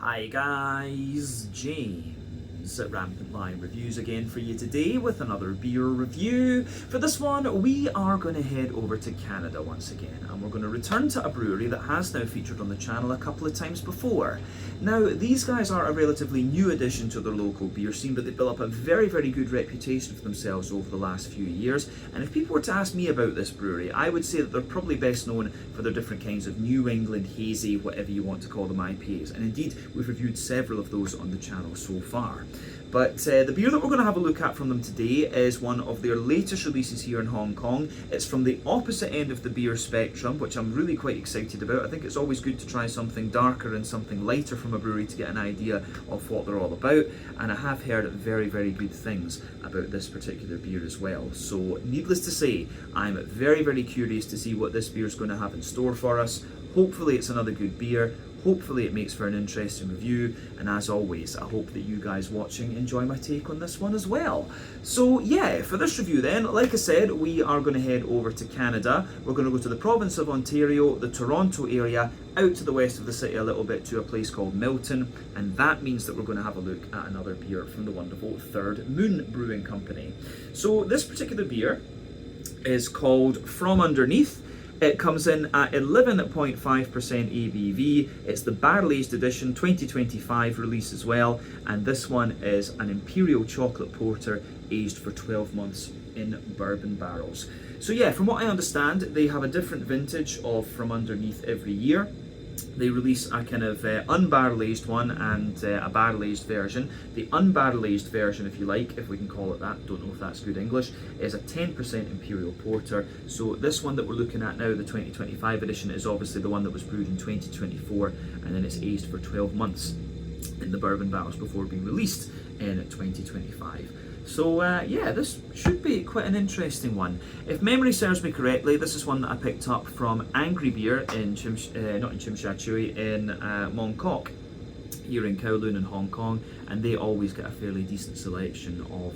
Hi guys, James at Rampant Lion Reviews again for you today with another beer review. For this one, we are going to head over to Canada once again, and we're going to return to a brewery that has now featured on the channel a couple of times before. Now, these guys are a relatively new addition to their local beer scene, but they built up a very good reputation for themselves over the last few years. And if people were to ask me about this brewery, I would say that they're probably best known for their different kinds of New England hazy, whatever you want to call them, IPAs. And indeed, we've reviewed several of those on the channel so far. But the beer that we're going to have a look at from them today is one of their latest releases here in Hong Kong. It's from the opposite end of the beer spectrum, which I'm really quite excited about. I think it's always good to try something darker and something lighter from a brewery to get an idea of what they're all about. And I have heard very good things about this particular beer as well. So needless to say, I'm very curious to see what this beer is going to have in store for us. Hopefully it's another good beer. Hopefully it makes for an interesting review, and as always, I hope that you guys watching enjoy my take on this one as well. So yeah, for this review then, like I said, we are going to head over to Canada. We're going to go to the province of Ontario, the Toronto area, out to the west of the city a little bit to a place called Milton, and that means that we're going to have a look at another beer from the wonderful Third Moon Brewing Company. So this particular beer is called From Underneath. It comes in at 11.5% ABV. It's the barrel-aged edition 2025 release as well, and this one is an Imperial chocolate porter aged for 12 months in bourbon barrels. So yeah, from what I understand, they have a different vintage of From Underneath every year. They release a kind of unbarrel-aged one and a barrel-aged version. The unbarrel-aged version, if you like, if we can call it that, don't know if that's good English, is a 10% Imperial Porter. So this one that we're looking at now, the 2025 edition, is obviously the one that was brewed in 2024, and then it's aged for 12 months in the bourbon barrels before being released in 2025. So yeah, this should be quite an interesting one. If memory serves me correctly, this is one that I picked up from Angry Beer in not in Tsim Sha Tsui, in Mongkok, here in Kowloon in Hong Kong, and they always get a fairly decent selection of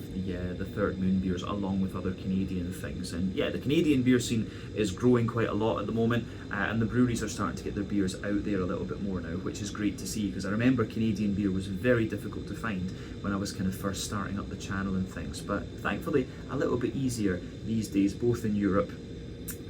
the Third Moon beers along with other Canadian things. And yeah, the Canadian beer scene is growing quite a lot at the moment, and the breweries are starting to get their beers out there a little bit more now, which is great to see, because I remember Canadian beer was very difficult to find when I was kind of first starting up the channel and things, but thankfully a little bit easier these days, both in Europe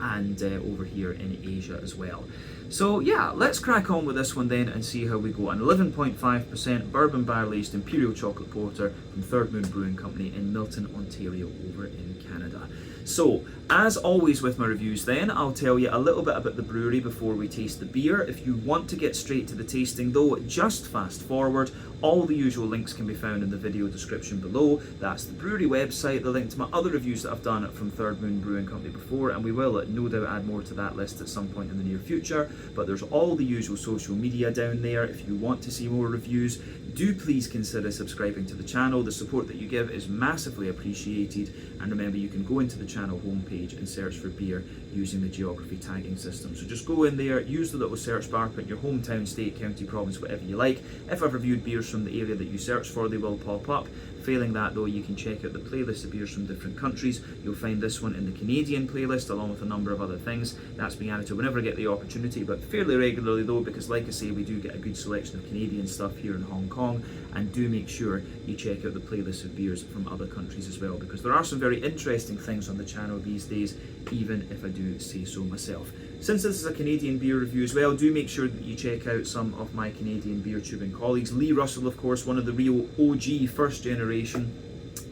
and over here in Asia as well. So yeah, let's crack on with this one then and see how we go. An 11.5% bourbon barrel-aged Imperial chocolate porter from Third Moon Brewing Company in Milton, Ontario, over in Canada. So, as always with my reviews then, I'll tell you a little bit about the brewery before we taste the beer. If you want to get straight to the tasting though, just fast forward. All the usual links can be found in the video description below. That's the brewery website, the link to my other reviews that I've done from Third Moon Brewing Company before, and we will no doubt add more to that list at some point in the near future. But there's all the usual social media down there. If you want to see more reviews, do please consider subscribing to the channel. The support that you give is massively appreciated, and remember, you can go into the channel homepage and search for beer using the geography tagging system. So just go in there, use the little search bar, put your hometown, state, county, province, whatever you like. If I've reviewed beers from the area that you search for, they will pop up. Failing that though, you can check out the playlist of beers from different countries. You'll find this one in the Canadian playlist along with a number of other things. That's being added to whenever I get the opportunity, but fairly regularly though, because like I say, we do get a good selection of Canadian stuff here in Hong Kong, and do make sure you check out the playlist of beers from other countries as well, because there are some very interesting things on the channel these days, even if I do say so myself. Since this is a Canadian beer review as well, do make sure that you check out some of my Canadian beer tubing colleagues. Lee Russell, of course, one of the real OG first generation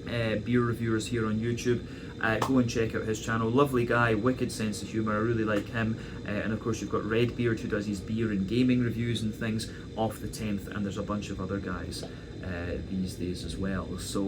beer reviewers here on YouTube. Go and check out his channel. Lovely guy, wicked sense of humour, I really like him. And of course you've got Redbeard, who does his beer and gaming reviews and things, Off the 10th, and there's a bunch of other guys these days as well. So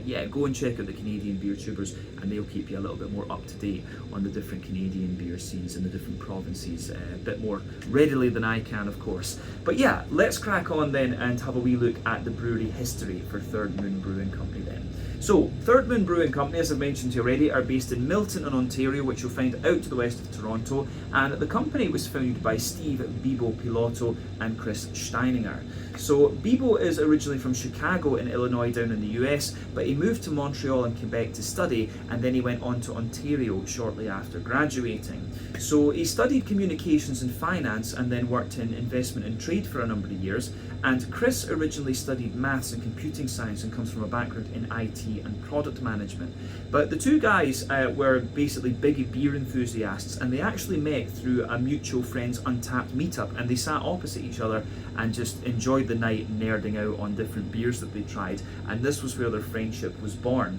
yeah, go and check out the Canadian beer tubers, and they'll keep you a little bit more up to date on the different Canadian beer scenes in the different provinces, a bit more readily than I can, of course. But yeah, let's crack on then and have a wee look at the brewery history for Third Moon Brewing Company then. So, Third Moon Brewing Company, as I've mentioned to you already, are based in Milton in Ontario, which you'll find out to the west of Toronto, and the company was founded by Steve Bibo Piloto and Chris Steininger. So, Bibo is originally from from Chicago in Illinois down in the US, but he moved to Montreal and Quebec to study, and then he went on to Ontario shortly after graduating. So he studied communications and finance and then worked in investment and trade for a number of years. And Chris originally studied maths and computing science and comes from a background in IT and product management. But the two guys were basically big beer enthusiasts, and they actually met through a mutual friend's Untappd meetup, and they sat opposite each other and just enjoyed the night nerding out on different beers that they tried, and this was where their friendship was born.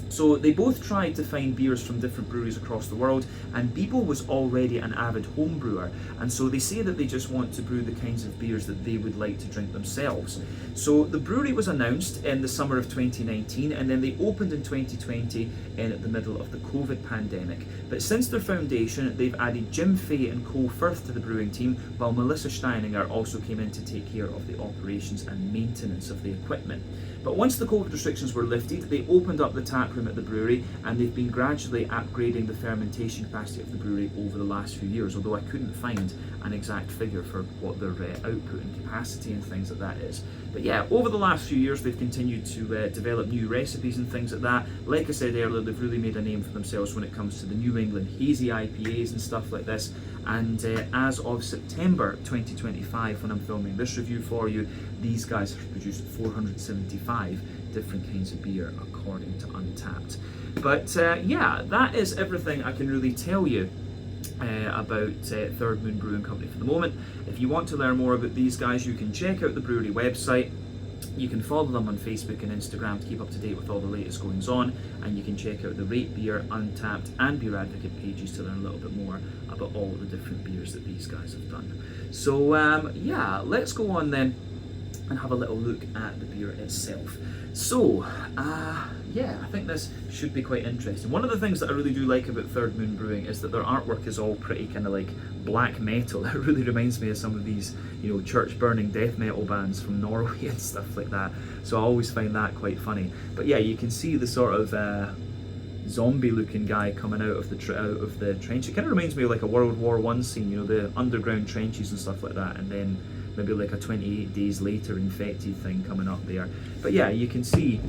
So they both tried to find beers from different breweries across the world, and Bibo was already an avid home brewer, and so they say that they just want to brew the kinds of beers that they would like to drink themselves. So the brewery was announced in the summer of 2019, and then they opened in 2020 in the middle of the COVID pandemic. But since their foundation, they've added Jim Fay and Cole Firth to the brewing team, while Melissa Steininger also came in to take care of the operations and maintenance of the equipment. But once the COVID restrictions were lifted, they opened up the tap room at the brewery, and they've been gradually upgrading the fermentation capacity of the brewery over the last few years, although I couldn't find an exact figure for what their output and capacity and things like that is. But yeah, over the last few years they've continued to develop new recipes and things like that. Like I said earlier, they've really made a name for themselves when it comes to the New England hazy IPAs and stuff like this. And as of September 2025, when I'm filming this review for you, these guys have produced 475 different kinds of beer according to Untappd. But yeah, that is everything I can really tell you about Third Moon Brewing Company for the moment. If you want to learn more about these guys, you can check out the brewery website. You can follow them on Facebook and Instagram to keep up to date with all the latest goings on, and you can check out the Rate Beer, Untappd and Beer Advocate pages to learn a little bit more about all the different beers that these guys have done. So yeah, let's go on then and have a little look at the beer itself. So yeah, I think this should be quite interesting. One of the things that I really do like about Third Moon Brewing is that their artwork is all pretty kind of like black metal. It really reminds me of some of these, you know, church burning death metal bands from Norway and stuff like that. So I always find that quite funny. But yeah, you can see the sort of zombie looking guy coming out of the trench. It kind of reminds me of like a World War I scene, you know, the underground trenches and stuff like that, and then maybe like a 28 days later infected thing coming up there. But yeah, you can see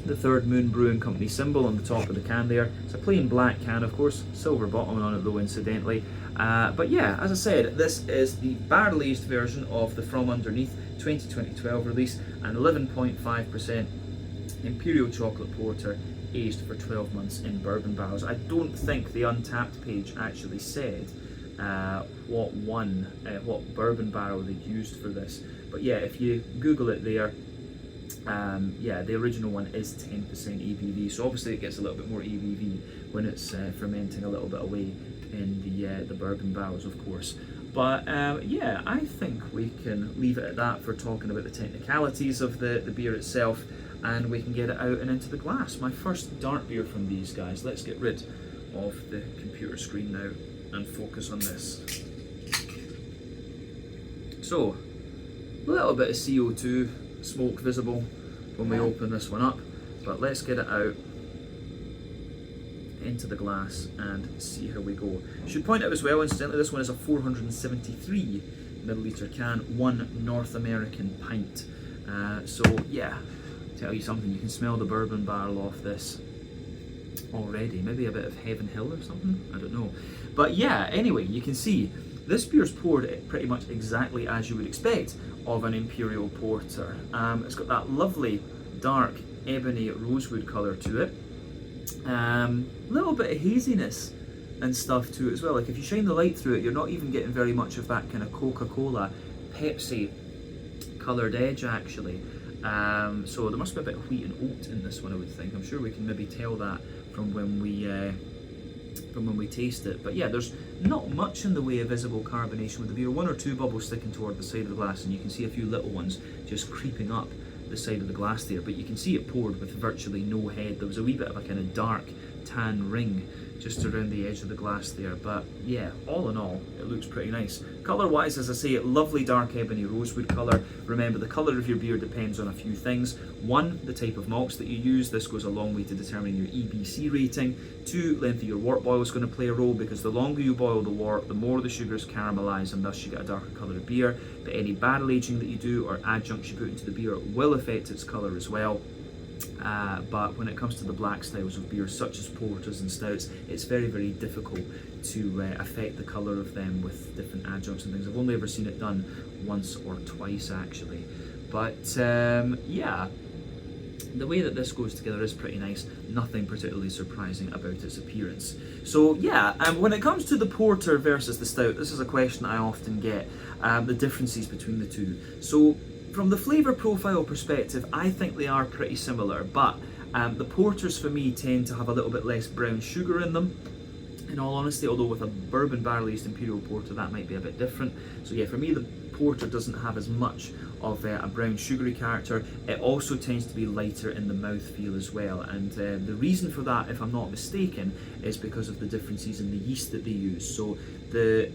the Third Moon Brewing Company symbol on the top of the can there. It's a plain black can, of course, silver bottom on it though, incidentally. But yeah, as I said, this is the barrel-aged version of the From Underneath 2012 release, and 11.5% Imperial Chocolate Porter, aged for 12 months in bourbon barrels. I don't think the Untappd page actually said what bourbon barrel they used for this. But yeah, if you Google it there, yeah, the original one is 10% ABV, so obviously it gets a little bit more ABV when it's fermenting a little bit away in the bourbon barrels, of course. But yeah, I think we can leave it at that for talking about the technicalities of the beer itself, and we can get it out and into the glass. My first dark beer from these guys. Let's get rid of the computer screen now and focus on this. So, a little bit of CO2 smoke visible when we open this one up, but let's get it out into the glass and see how we go. Should point out as well, incidentally, this one is a 473 milliliter can, 1 North American pint. So yeah, tell you something, you can smell the bourbon barrel off this already. Maybe a bit of Heaven Hill or something, I don't know. But yeah, anyway, you can see this beer's poured pretty much exactly as you would expect of an Imperial Porter. It's got that lovely dark ebony rosewood colour to it. Little bit of haziness and stuff to it as well. Like if you shine the light through it, you're not even getting very much of that kind of Coca-Cola, Pepsi coloured edge actually. So there must be a bit of wheat and oat in this one, I would think. I'm sure we can maybe tell that from when we taste it. But yeah, there's not much in the way of visible carbonation with the beer. 1 or 2 bubbles sticking toward the side of the glass, and you can see a few little ones just creeping up the side of the glass there, but you can see it poured with virtually no head. There was a wee bit of a kind of dark tan ring just around the edge of the glass there. But yeah, all in all, it looks pretty nice. Colour wise, as I say, lovely dark ebony rosewood colour. Remember, the colour of your beer depends on a few things. One, the type of malts that you use. This goes a long way to determining your EBC rating. Two, length of your wort boil is going to play a role, because the longer you boil the wort, the more the sugars caramelise, and thus you get a darker colour of beer. But any barrel aging that you do or adjuncts you put into the beer will affect its colour as well. But when it comes to the black styles of beer, such as porters and stouts, it's very, very difficult to affect the colour of them with different adjuncts and things. I've only ever seen it done once or twice actually. But yeah, the way that this goes together is pretty nice. Nothing particularly surprising about its appearance. So yeah, when it comes to the porter versus the stout, this is a question I often get, the differences between the two. So from the flavour profile perspective, I think they are pretty similar, but the porters for me tend to have a little bit less brown sugar in them, in all honesty, although with a bourbon barrel aged Imperial porter that might be a bit different. So yeah, for me the porter doesn't have as much of a brown sugary character. It also tends to be lighter in the mouthfeel as well, and the reason for that, if I'm not mistaken, is because of the differences in the yeast that they use. So the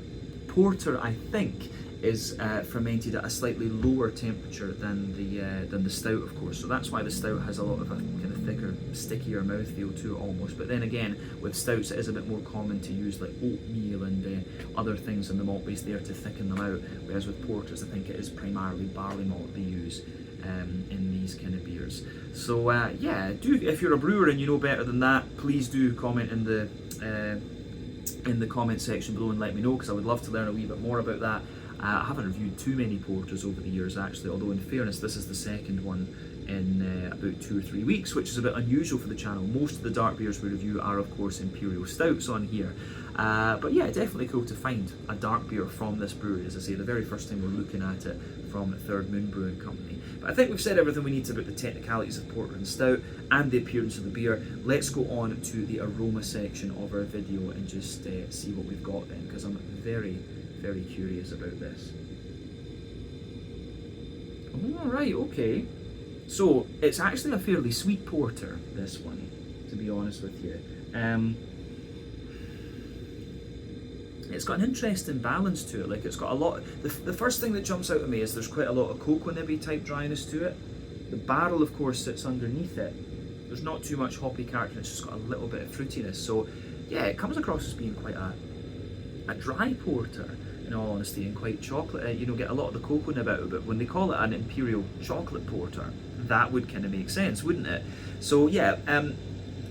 porter, I think, is fermented at a slightly lower temperature than the stout, of course. So that's why the stout has a lot of a kind of thicker, stickier mouthfeel to it almost. But then again, with stouts it is a bit more common to use like oatmeal and other things in the malt base there to thicken them out. Whereas with porters, I think it is primarily barley malt they use in these kind of beers. So yeah, if you're a brewer and you know better than that, please do comment in the comment section below and let me know, because I would love to learn a wee bit more about that. I haven't reviewed too many porters over the years actually, although in fairness this is the second one in about 2 or 3 weeks, which is a bit unusual for the channel. Most of the dark beers we review are of course Imperial stouts on here, but yeah, definitely cool to find a dark beer from this brewery. As I say, the very first time we're looking at it from Third Moon Brewing Company. But I think we've said everything we need to about the technicalities of porter and stout and the appearance of the beer. Let's go on to the aroma section of our video and just see what we've got then, because I'm very curious about this. Alright, okay. So it's actually a fairly sweet porter, this one, to be honest with you. It's got an interesting balance to it. Like, it's got a lot. The first thing that jumps out at me is there's quite a lot of cocoa nibby type dryness to it. The barrel, of course, sits underneath it. There's not too much hoppy character. It's just got a little bit of fruitiness. So yeah, it comes across as being quite a dry porter, in all honesty, and quite chocolate. You know, get a lot of the cocoa nib out of it. When they call it an Imperial chocolate porter, that would kind of make sense, wouldn't it? So yeah,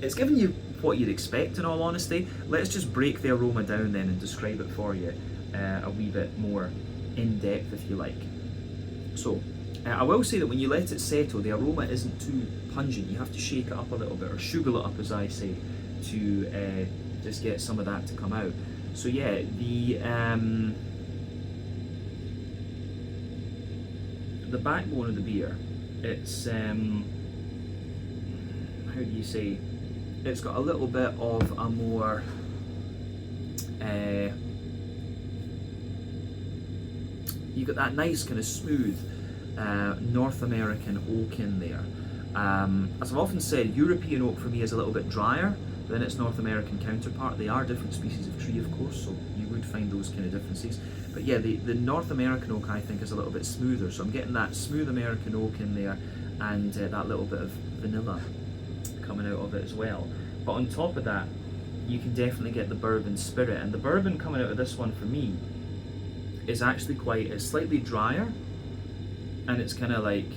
it's giving you what you'd expect, in all honesty. Let's just break the aroma down then and describe it for you a wee bit more in depth, if you like. So I will say that when you let it settle, the aroma isn't too pungent. You have to shake it up a little bit, or sugar it up, as I say, to just get some of that to come out. So yeah, the backbone of the beer, it's how do you say? It's got a little bit of a more you got that nice kind of smooth North American oak in there. As I've often said, European oak for me is a little bit drier than its North American counterpart. They are different species of tree, of course, so you would find those kind of differences. But yeah, the North American oak, I think, is a little bit smoother. So I'm getting that smooth American oak in there, and that little bit of vanilla coming out of it as well. But on top of that, you can definitely get the bourbon spirit, and the bourbon coming out of this one for me is actually it's slightly drier, and it's kind of like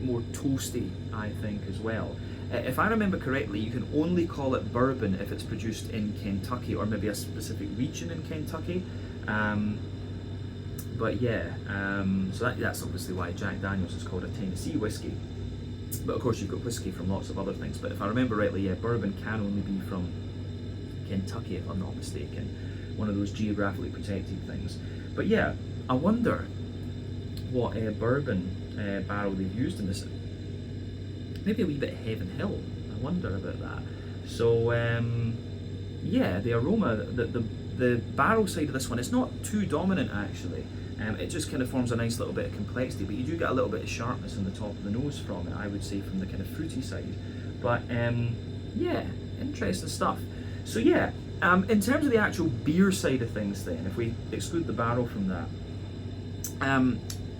more toasty, I think, as well. If I remember correctly, you can only call it bourbon if it's produced in Kentucky, or maybe a specific region in Kentucky. But yeah, so that's obviously why Jack Daniel's is called a Tennessee whiskey. But of course you've got whiskey from lots of other things. But if I remember rightly, yeah, bourbon can only be from Kentucky, if I'm not mistaken. One of those geographically protected things. But yeah, I wonder what bourbon barrel they've used in this. Maybe a wee bit Heaven Hill. I wonder about that. So yeah, the aroma, the barrel side of this one, it's not too dominant actually. It just kind of forms a nice little bit of complexity, but you do get a little bit of sharpness in the top of the nose from it, I would say, from the kind of fruity side. But yeah, interesting stuff. So yeah, in terms of the actual beer side of things then, if we exclude the barrel from that,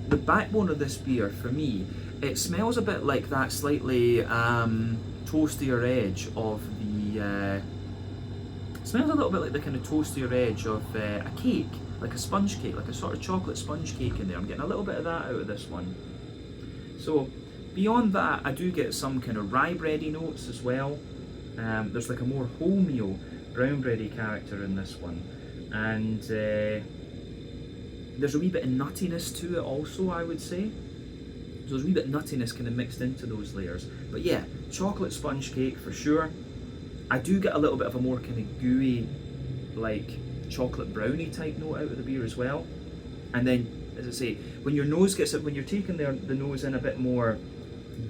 the backbone of this beer, for me, it smells a bit like that slightly toastier edge of the, smells a little bit like the kind of toastier edge of a cake, like a sponge cake, like a sort of chocolate sponge cake in there. I'm getting a little bit of that out of this one. So beyond that, I do get some kind of rye bready notes as well. There's like a more wholemeal brown bready character in this one, and there's a wee bit of nuttiness to it also, I would say. So there's a wee bit of nuttiness kind of mixed into those layers. But yeah, chocolate sponge cake for sure. I do get a little bit of a more kind of gooey, like chocolate brownie type note out of the beer as well. And then, as I say, when your nose gets it, when you're taking the nose in a bit more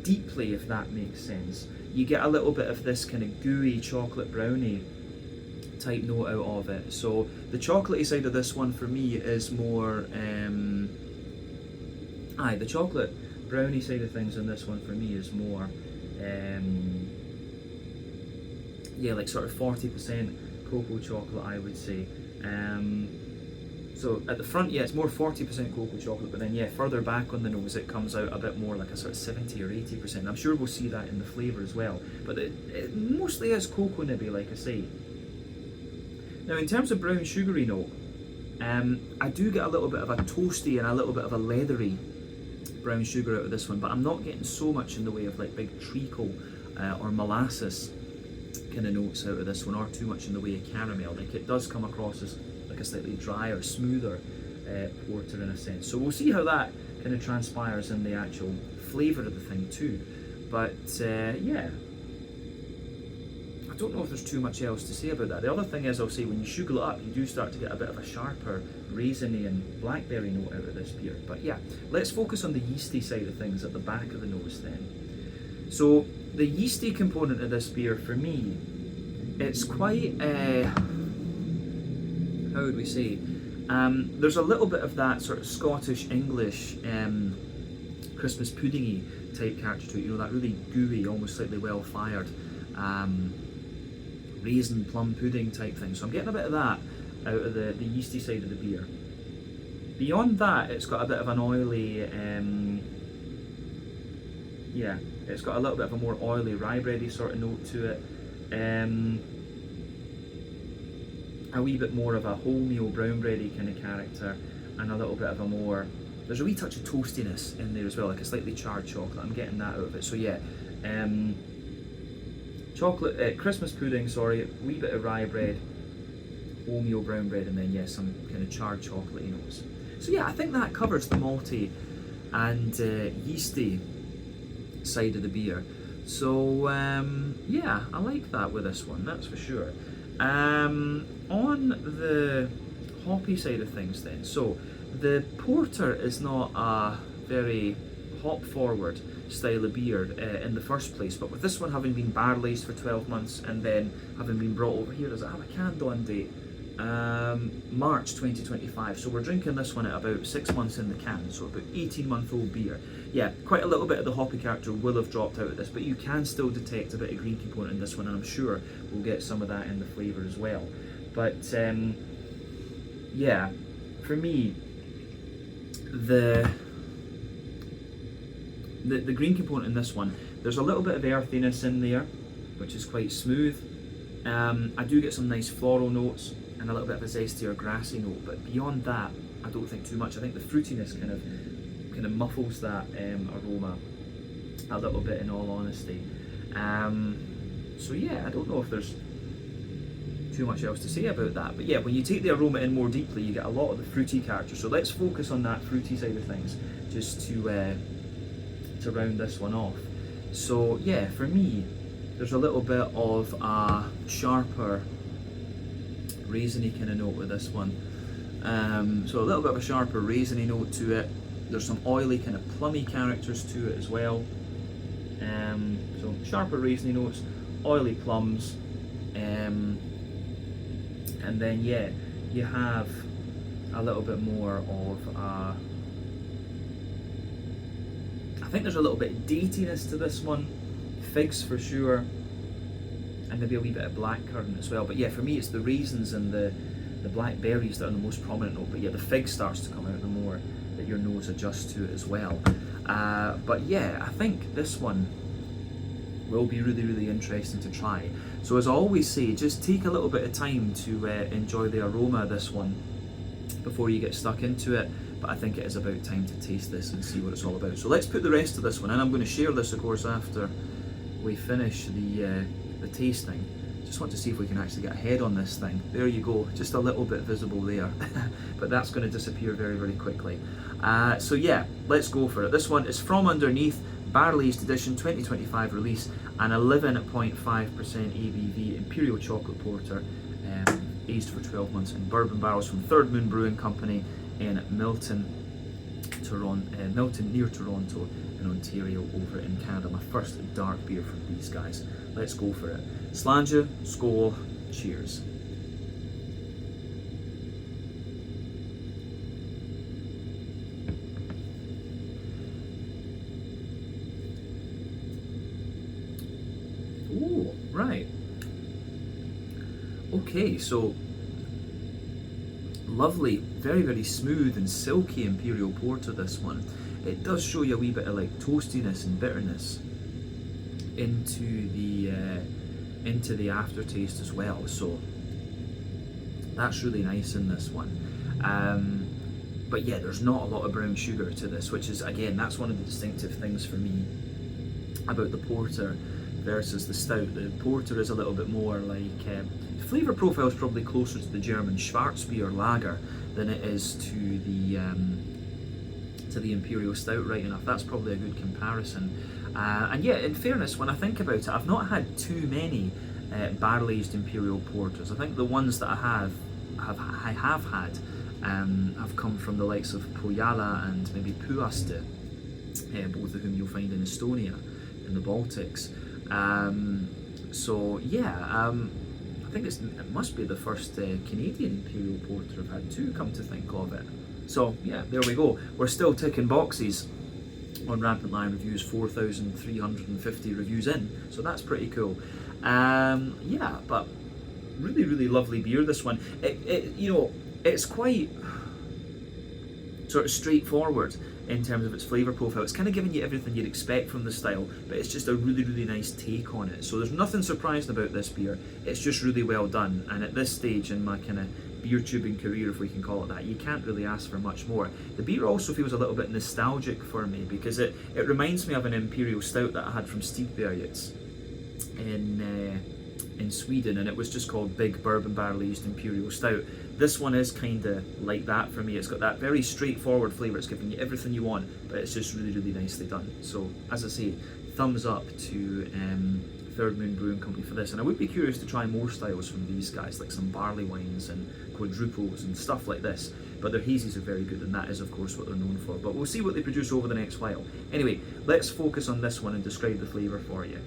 deeply, if that makes sense, you get a little bit of this kind of gooey chocolate brownie type note out of it. So the chocolatey side of this one for me is more, the chocolate brownie side of things in this one for me is more, like sort of 40% cocoa chocolate, I would say. So at the front, yeah, it's more 40% cocoa chocolate, but then yeah, further back on the nose it comes out a bit more like a sort of 70 or 80%. I'm sure we'll see that in the flavour as well, but it mostly is cocoa nibby, like I say. Now in terms of brown sugary note, I do get a little bit of a toasty and a little bit of a leathery brown sugar out of this one, but I'm not getting so much in the way of like big treacle or molasses kind of notes out of this one, or too much in the way of caramel. Like it does come across as like a slightly drier, smoother porter in a sense. So we'll see how that kind of transpires in the actual flavour of the thing too. But yeah, I don't know if there's too much else to say about that. The other thing is, I'll say, when you sugar it up, you do start to get a bit of a sharper raisiny and blackberry note out of this beer. But yeah, let's focus on the yeasty side of things at the back of the nose then. So the yeasty component of this beer, for me, it's quite, how would we say, there's a little bit of that sort of Scottish English Christmas puddingy type character to it, you know, that really gooey, almost slightly well fired raisin plum pudding type thing. So I'm getting a bit of that out of the yeasty side of the beer. Beyond that, it's got a bit of an oily, it's got a little bit of a more oily rye bready sort of note to it. A wee bit more of a wholemeal brown bready kind of character, and a little bit of a more, there's a wee touch of toastiness in there as well, like a slightly charred chocolate. I'm getting that out of it. So yeah, chocolate, Christmas pudding, sorry, a wee bit of rye bread, wholemeal brown bread, and then yeah, some kind of charred chocolatey notes. So yeah, I think that covers the malty and yeasty side of the beer. So yeah, I like that with this one, that's for sure. On the hoppy side of things then, so the porter is not a very hop forward style of beer in the first place, but with this one having been barrel aged for 12 months and then having been brought over here, does it have a canned on date? March 2025, so we're drinking this one at about 6 months in the can, so about 18-month-old beer. Yeah, quite a little bit of the hoppy character will have dropped out of this, but you can still detect a bit of green component in this one, and I'm sure we'll get some of that in the flavour as well. But yeah, for me, the green component in this one, there's a little bit of earthiness in there, which is quite smooth. I do get some nice floral notes and a little bit of a zesty or grassy note, but beyond that, I don't think too much. I think the fruitiness kind of muffles that aroma a little bit, in all honesty. So yeah, I don't know if there's too much else to say about that, but yeah, when you take the aroma in more deeply, you get a lot of the fruity character. So let's focus on that fruity side of things, just to round this one off. So yeah, for me, there's a little bit of a sharper raisiny kind of note with this one. So a little bit of a sharper raisiny note to it. There's some oily kind of plummy characters to it as well. So sharper raisiny notes, oily plums, and then yeah, you have a little bit more of a, I think there's a little bit of datiness to this one, figs for sure. and maybe a wee bit of blackcurrant as well. But yeah, for me it's the raisins and the blackberries that are the most prominent note. But yeah, the fig starts to come out the more that your nose adjusts to it as well. But yeah, I think this one will be really, really interesting to try. So as I always say, just take a little bit of time to enjoy the aroma of this one before you get stuck into it. But I think it is about time to taste this and see what it's all about. So let's put the rest of this one in. I'm going to share this, of course, after we finish the tasting. Just want to see if we can actually get a head on this thing. There you go, just a little bit visible there. But that's going to disappear very, very quickly. So yeah, let's go for it. This one is From Underneath, Barrel Aged Edition 2025 release, an 11.5% ABV Imperial Chocolate Porter, aged for 12 months in bourbon barrels from Third Moon Brewing Company in Milton, near Toronto in Ontario over in Canada. My first dark beer from these guys. Let's go for it. Slàinte, skål, cheers. Ooh, right. Okay, so lovely, very, very smooth and silky Imperial Porter, this one. It does show you a wee bit of like toastiness and bitterness into the aftertaste as well, so that's really nice in this one. But yeah, there's not a lot of brown sugar to this, which is, again, that's one of the distinctive things for me about the porter versus the stout. The porter is a little bit more like, the flavour profile is probably closer to the German Schwarzbier lager than it is to the Imperial Stout, right enough. That's probably a good comparison. And yeah, in fairness, when I think about it, I've not had too many barrel-aged Imperial Porters. I think the ones that I have had have come from the likes of Pojala and maybe Puaste, both of whom you'll find in Estonia, in the Baltics. So yeah, I think it must be the first Canadian Imperial Porter I've had too, come to think of it. So yeah, there we go. We're still ticking boxes on Rampant Lion Reviews, 4,350 reviews in, so that's pretty cool. Yeah, but really, really lovely beer, this one. You know, it's quite sort of straightforward in terms of its flavour profile. It's kind of giving you everything you'd expect from the style, but it's just a really, really nice take on it. So there's nothing surprising about this beer. It's just really well done, and at this stage in my kind of beer tubing career, if we can call it that, you can't really ask for much more. The beer also feels a little bit nostalgic for me, because it reminds me of an Imperial Stout that I had from Stigbergets in Sweden, and it was just called Big Bourbon Barrel Aged Imperial Stout. This one is kind of like that for me. It's got that very straightforward flavour. It's giving you everything you want, but it's just really, really nicely done. So as I say, thumbs up to Third Moon Brewing Company for this. And I would be curious to try more styles from these guys, like some barley wines and quadruples and stuff like this. But their hazies are very good, and that is of course what they're known for. But we'll see what they produce over the next while. Anyway, let's focus on this one and describe the flavour for you.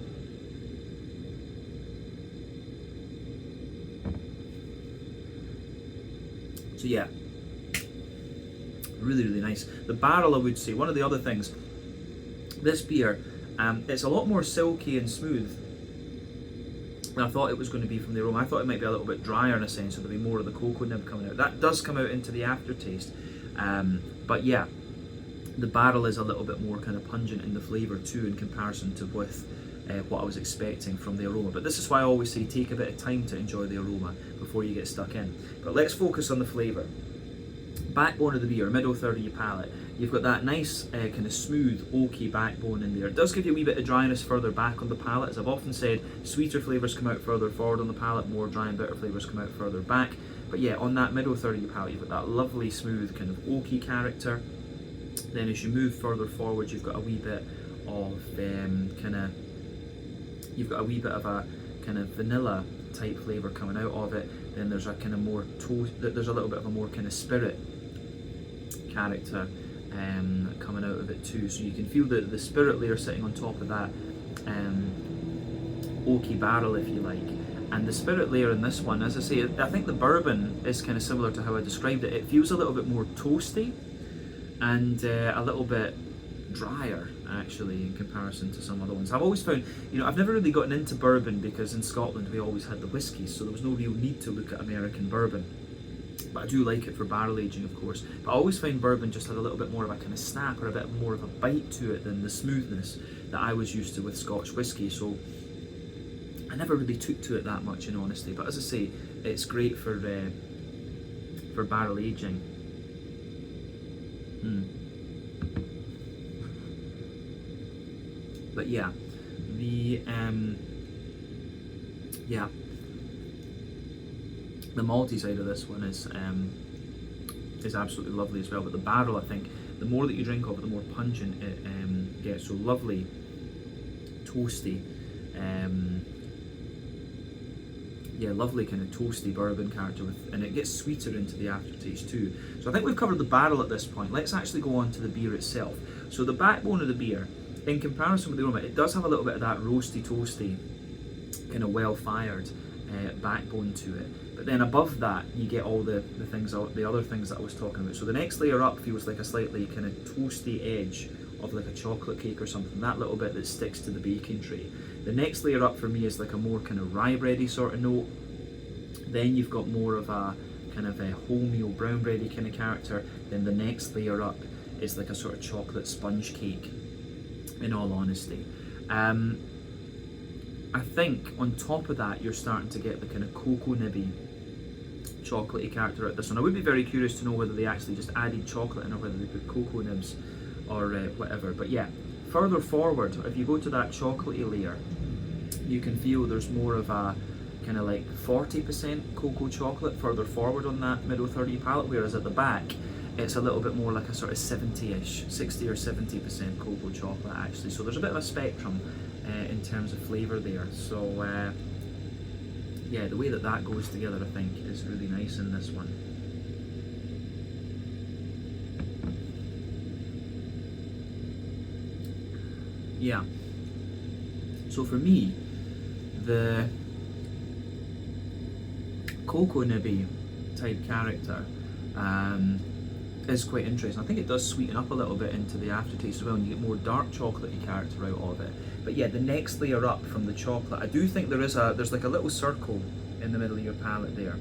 So yeah, really, really nice. The barrel, I would say, one of the other things, this beer, it's a lot more silky and smooth than I thought it was going to be from the aroma. I thought it might be a little bit drier in a sense, so there'd be more of the cocoa nib coming out. That does come out into the aftertaste, but yeah, the barrel is a little bit more kind of pungent in the flavour too, in comparison to with what I was expecting from the aroma. But this is why I always say take a bit of time to enjoy the aroma before you get stuck in. But let's focus on the flavour. Backbone of the beer, middle third of your palate, you've got that nice kind of smooth oaky backbone in there. It does give you a wee bit of dryness further back on the palate. As I've often said, sweeter flavours come out further forward on the palate, more dry and bitter flavours come out further back. But yeah, on that middle third of your palate, you've got that lovely smooth kind of oaky character. Then as you move further forward, you've got a wee bit of you've got a wee bit of a kind of vanilla type flavour coming out of it. Then there's a kind of more there's a little bit of a more kind of spirit character coming out of it too. So you can feel the spirit layer sitting on top of that oaky barrel, if you like. And the spirit layer in this one, as I say, I think the bourbon is kind of similar to how I described it. It feels a little bit more toasty and a little bit drier actually in comparison to some other ones. I've always found, you know, I've never really gotten into bourbon because in Scotland we always had the whiskies, so there was no real need to look at American bourbon. But I do like it for barrel aging, of course. But I always find bourbon just had a little bit more of a kind of snap or a bit more of a bite to it than the smoothness that I was used to with Scotch whisky. So I never really took to it that much, in honesty. But as I say, it's great for barrel aging. But yeah, the malty side of this one is absolutely lovely as well. But the barrel, I think, the more that you drink of it, the more pungent it gets. So lovely, toasty, lovely kind of toasty bourbon character and it gets sweeter into the aftertaste too. So I think we've covered the barrel at this point. Let's actually go on to the beer itself. So the backbone of the beer, in comparison with the aroma, it does have a little bit of that roasty, toasty, kind of well-fired backbone to it. But then above that, you get all the other things that I was talking about. So the next layer up feels like a slightly kind of toasty edge of like a chocolate cake or something. That little bit that sticks to the baking tray. The next layer up for me is like a more kind of rye bready sort of note. Then you've got more of a kind of a wholemeal brown bready kind of character. Then the next layer up is like a sort of chocolate sponge cake, in all honesty. I think on top of that you're starting to get the kind of cocoa nibby chocolatey character at this one. I would be very curious to know whether they actually just added chocolate in or whether they put cocoa nibs or whatever. But yeah, further forward, if you go to that chocolatey layer, you can feel there's more of a kind of like 40% cocoa chocolate further forward on that middle third of your palate, whereas at the back it's a little bit more like a sort of 70-ish, 60 or 70% cocoa chocolate actually. So there's a bit of a spectrum in terms of flavour there. So yeah, the way that goes together I think is really nice in this one. Yeah, so for me, the cocoa nibby type character is quite interesting. I think it does sweeten up a little bit into the aftertaste as well, and you get more dark chocolatey character out of it. But yeah, the next layer up from the chocolate, I do think there's like a little circle in the middle of your palate there,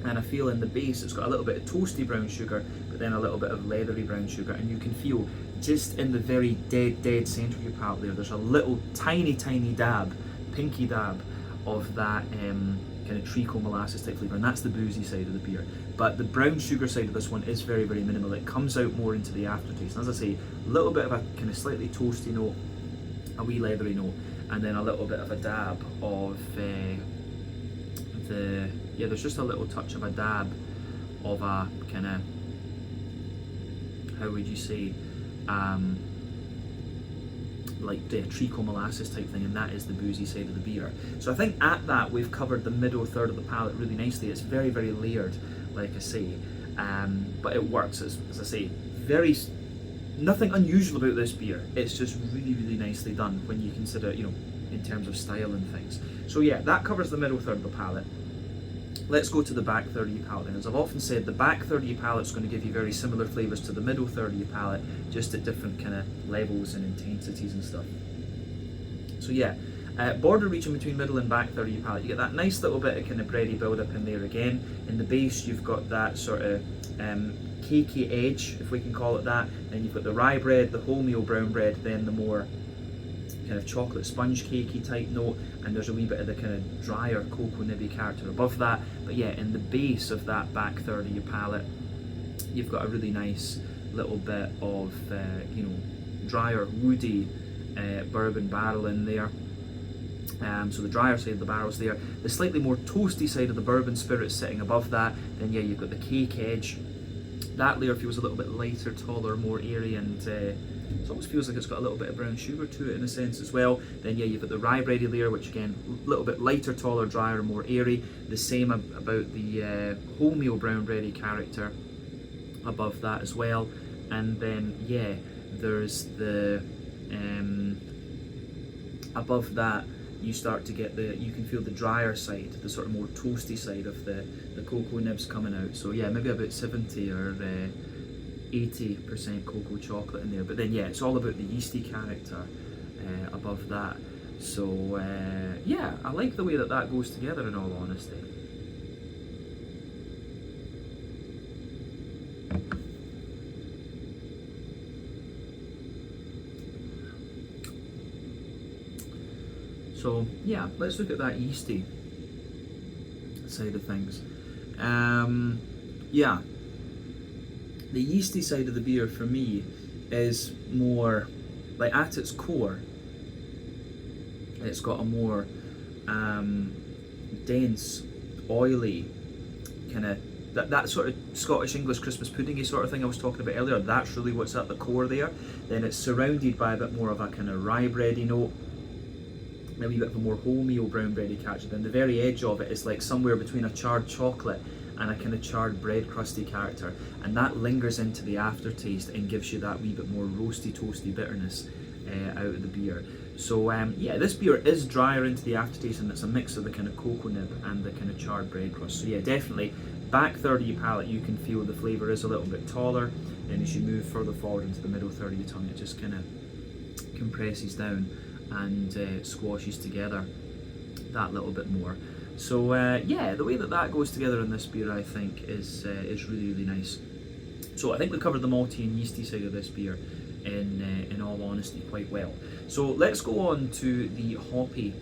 and I feel in the base it's got a little bit of toasty brown sugar, but then a little bit of leathery brown sugar, and you can feel just in the very dead centre of your palate there's a little tiny dab, pinky dab of that kind of treacle molasses type flavour, and that's the boozy side of the beer. But the brown sugar side of this one is very minimal. It comes out more into the aftertaste, and as I say, a little bit of a kind of slightly toasty note, a wee leathery note, and then a little bit of a dab of there's just a little touch of a dab of a kind of, how would you say, like the treacle molasses type thing, and that is the boozy side of the beer. So I think at that we've covered the middle third of the palate really nicely. It's very layered, like I say, but it works as I say. Nothing unusual about this beer. It's just really nicely done when you consider, you know, in terms of style and things. So yeah, that covers the middle third of the palate. Let's go to the back third of your palate then. As I've often said, the back third of your palate is going to give you very similar flavours to the middle third of your palate, just at different kind of levels and intensities and stuff. So yeah, border region between middle and back third of your palate, you get that nice little bit of kind of bready build up in there again. In the base you've got that sort of cakey edge, if we can call it that. Then you've got the rye bread, the wholemeal brown bread, then the more kind of chocolate sponge cakey type note, and there's a wee bit of the kind of drier cocoa nibby character above that. But yeah, in the base of that back third of your palate, you've got a really nice little bit of you know, drier woody bourbon barrel in there. So the drier side of the barrel's there, the slightly more toasty side of the bourbon spirit sitting above that. Then yeah, you've got the cake edge. That layer feels a little bit lighter, taller, more airy, and it almost feels like it's got a little bit of brown sugar to it in a sense as well. Then yeah, you've got the rye bready layer, which again, a little bit lighter, taller, drier, more airy. The same about the wholemeal brown bready character above that as well. And then yeah, there's the above that you start to get you can feel the drier side, the sort of more toasty side of the cocoa nibs coming out. So yeah, maybe about 70 or 80% cocoa chocolate in there. But then yeah, it's all about the yeasty character above that. So yeah, I like the way that that goes together, in all honesty. So yeah, let's look at that yeasty side of things. Yeah, the yeasty side of the beer for me is more, like, at its core, it's got a more dense, oily kind of, that sort of Scottish English Christmas puddingy sort of thing I was talking about earlier. That's really what's at the core there. Then it's surrounded by a bit more of a kind of rye bready note, maybe a bit of a more wholemeal brown bready character. Then the very edge of it is like somewhere between a charred chocolate and a kind of charred bread crusty character, and that lingers into the aftertaste and gives you that wee bit more roasty, toasty bitterness out of the beer. So yeah, this beer is drier into the aftertaste, and it's a mix of the kind of cocoa nib and the kind of charred bread crust. So yeah, definitely back third of your palate you can feel the flavour is a little bit taller, and as you move further forward into the middle third of your tongue, it just kind of compresses down and squashes together that little bit more. So yeah, the way that that goes together in this beer, I think, is really, really nice. So I think we covered the malty and yeasty side of this beer in all honesty quite well. So let's go on to the hoppy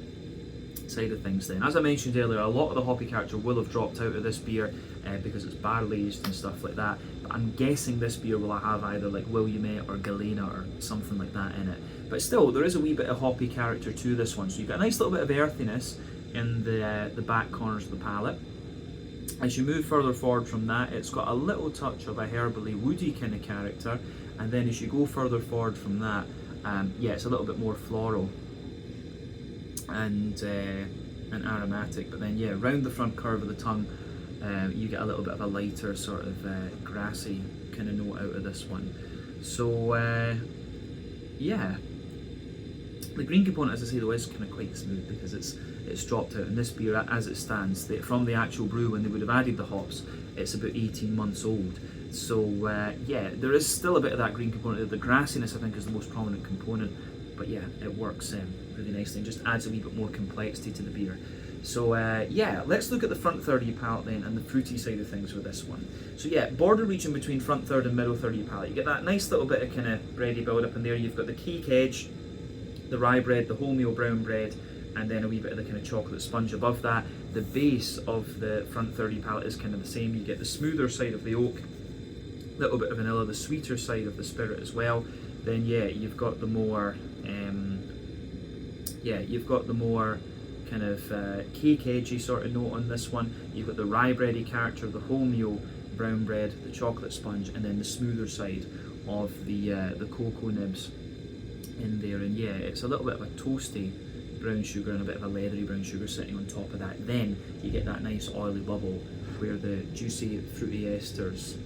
side of things then. As I mentioned earlier, a lot of the hoppy character will have dropped out of this beer because it's barrel aged and stuff like that, but I'm guessing this beer will have either like Williamette or Galena or something like that in it. But still, there is a wee bit of hoppy character to this one, so you've got a nice little bit of earthiness in the back corners of the palate. As you move further forward from that, it's got a little touch of a herbally woody kind of character, and then as you go further forward from that, yeah, it's a little bit more floral and aromatic. But then yeah, round the front curve of the tongue, you get a little bit of a lighter sort of grassy kind of note out of this one. So yeah, the green component, as I say though, is kind of quite smooth because it's dropped out in this beer as it stands. From the actual brew, when they would have added the hops, it's about 18 months old. So yeah, there is still a bit of that green component. The grassiness, I think, is the most prominent component, but yeah, it works really nicely and just adds a wee bit more complexity to the beer. So yeah, let's look at the front third of your palate then and the fruity side of things with this one. So yeah, border region between front third and middle third of your palate, you get that nice little bit of kind of bready build up in there. You've got the cake edge, the rye bread, the wholemeal brown bread, and then a wee bit of the kind of chocolate sponge above that. The base of the front third of your palate is kind of the same. You get the smoother side of the oak, a little bit of vanilla, the sweeter side of the spirit as well. Then yeah, you've got the more kind of cake edgy sort of note on this one. You've got the rye bready character, the wholemeal brown bread, the chocolate sponge, and then the smoother side of the cocoa nibs in there. And yeah, it's a little bit of a toasty brown sugar and a bit of a leathery brown sugar sitting on top of that. Then you get that nice oily bubble where the juicy fruity esters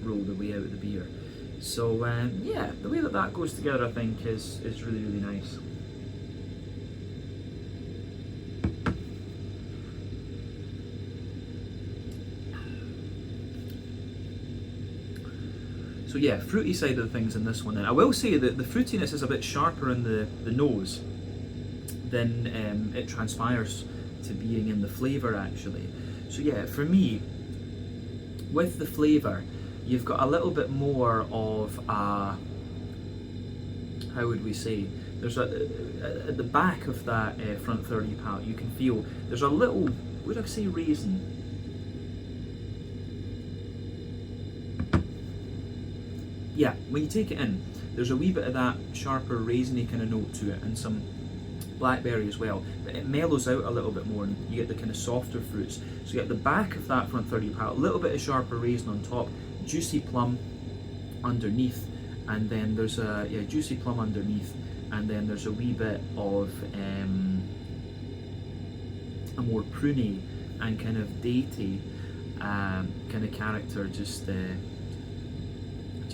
roll their way out of the beer. So yeah, the way that that goes together, I think, is really, really nice. So yeah, fruity side of the things in this one. And I will say that the fruitiness is a bit sharper in the nose than it transpires to being in the flavour actually. So yeah, for me, with the flavour, you've got a little bit more of a, how would we say, there's at the back of that front third of your palate, you can feel there's a little, would I say raisin? Yeah, when you take it in, there's a wee bit of that sharper raisiny kind of note to it, and some blackberry as well, but it mellows out a little bit more and you get the kind of softer fruits. So you get the back of that front third of your palate, a little bit of sharper raisin on top, juicy plum underneath, and then there's a juicy plum underneath, and then there's a wee bit of a more pruny and kind of datey kind of character just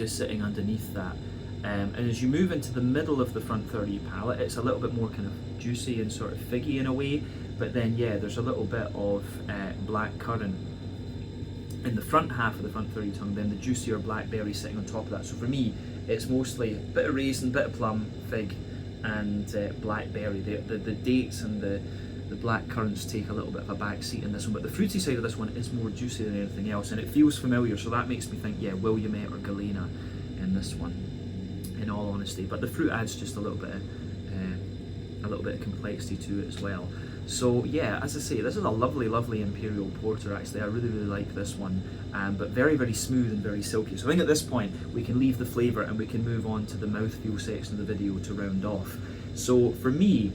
sitting underneath that. And as you move into the middle of the front third of your palate, it's a little bit more kind of juicy and sort of figgy in a way, but then yeah, there's a little bit of black currant in the front half of the front furry tongue, then the juicier blackberry sitting on top of that. So for me, it's mostly a bit of raisin, bit of plum, fig, and blackberry. The dates and the black currants take a little bit of a back seat in this one, but the fruity side of this one is more juicy than anything else, and it feels familiar, so that makes me think, yeah, Williamette or Galena in this one, in all honesty. But the fruit adds just a little bit of complexity to it as well. So yeah, as I say, this is a lovely, lovely Imperial Porter actually. I really, really like this one, but very, very smooth and very silky. So I think at this point we can leave the flavour and we can move on to the mouthfeel section of the video to round off. So for me,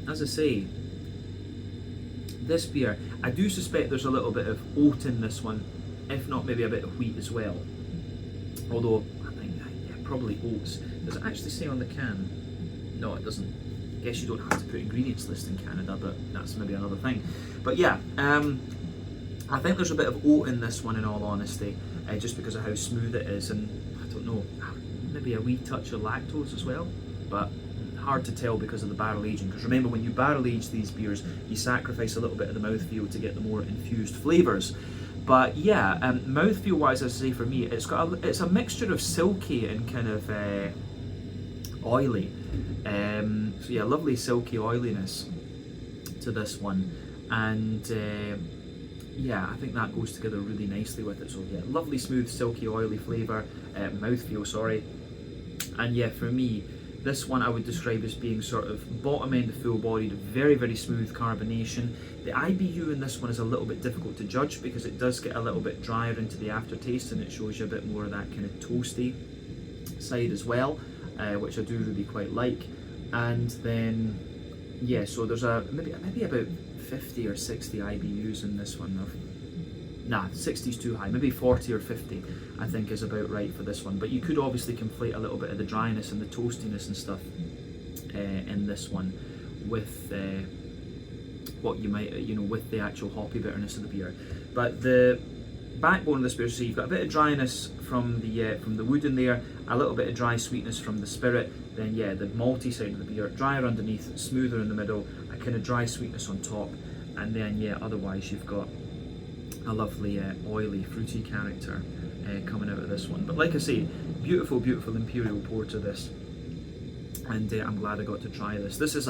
as I say, this beer, I do suspect there's a little bit of oat in this one, if not maybe a bit of wheat as well. Although, I think, yeah, probably oats. Does it actually say on the can? No, it doesn't. I guess you don't have to put ingredients list in Canada, but that's maybe another thing. But yeah, I think there's a bit of oat in this one in all honesty, just because of how smooth it is, and I don't know, maybe a wee touch of lactose as well, but hard to tell because of the barrel aging. Because remember, when you barrel age these beers, you sacrifice a little bit of the mouthfeel to get the more infused flavours. But yeah, mouthfeel wise, as I say, for me, it's a mixture of silky and kind of oily. So yeah, lovely silky oiliness to this one, and yeah, I think that goes together really nicely with it. So yeah, lovely smooth silky oily flavour, mouthfeel, sorry. And yeah, for me, this one I would describe as being sort of bottom end of full bodied, very, very smooth carbonation. The IBU in this one is a little bit difficult to judge because it does get a little bit drier into the aftertaste, and it shows you a bit more of that kind of toasty side as well, which I do really quite like. And then, yeah, so there's maybe about 50 or 60 IBUs in this one. Nah, 60's too high, maybe 40 or 50 I think is about right for this one. But you could obviously conflate a little bit of the dryness and the toastiness and stuff in this one with what you might, with the actual hoppy bitterness of the beer. But the backbone of this beer, so you've got a bit of dryness from the wood in there, a little bit of dry sweetness from the spirit, then yeah, the malty side of the beer, drier underneath, smoother in the middle, a kind of dry sweetness on top, and then yeah, otherwise you've got a lovely oily, fruity character coming out of this one. But like I say, beautiful, beautiful Imperial Porter this, and I'm glad I got to try this. This is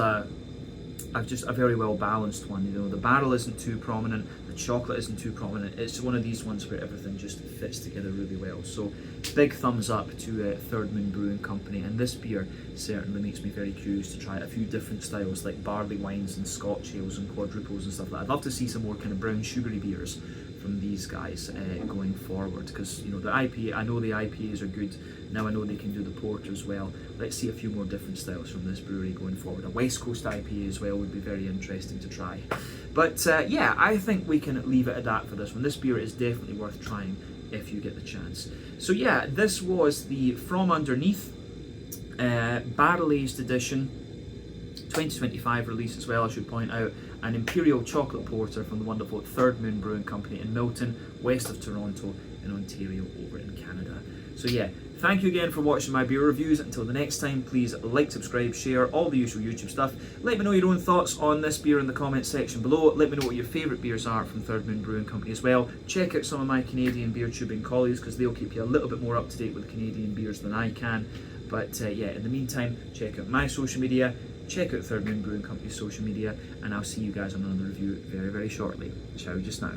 just a very well balanced one. The barrel isn't too prominent, the chocolate isn't too prominent. It's one of these ones where everything just fits together really well. So big thumbs up to Third Moon Brewing Company, and this beer certainly makes me very curious to try a few different styles like barley wines and Scotch ales and quadruples and stuff like that. I'd love to see some more kind of brown sugary beers from these guys going forward, because the IPA, I know the IPAs are good, now I know they can do the porter as well. Let's see a few more different styles from this brewery going forward. A West Coast IPA as well would be very interesting to try. But yeah, I think we can leave it at that for this one. This beer is definitely worth trying if you get the chance. So yeah, this was the From Underneath Barrel Aged Edition 2025 release as well, I should point out, an Imperial Chocolate Porter from the wonderful Third Moon Brewing Company in Milton, west of Toronto in Ontario over in Canada. So yeah, thank you again for watching my beer reviews. Until the next time, please like, subscribe, share, all the usual YouTube stuff. Let me know your own thoughts on this beer in the comments section below. Let me know what your favourite beers are from Third Moon Brewing Company as well. Check out some of my Canadian beer tubing colleagues, because they'll keep you a little bit more up to date with Canadian beers than I can. But yeah, in the meantime, check out my social media, check out Third Moon Brewing Company's social media, and I'll see you guys on another review very, very shortly. Ciao just now.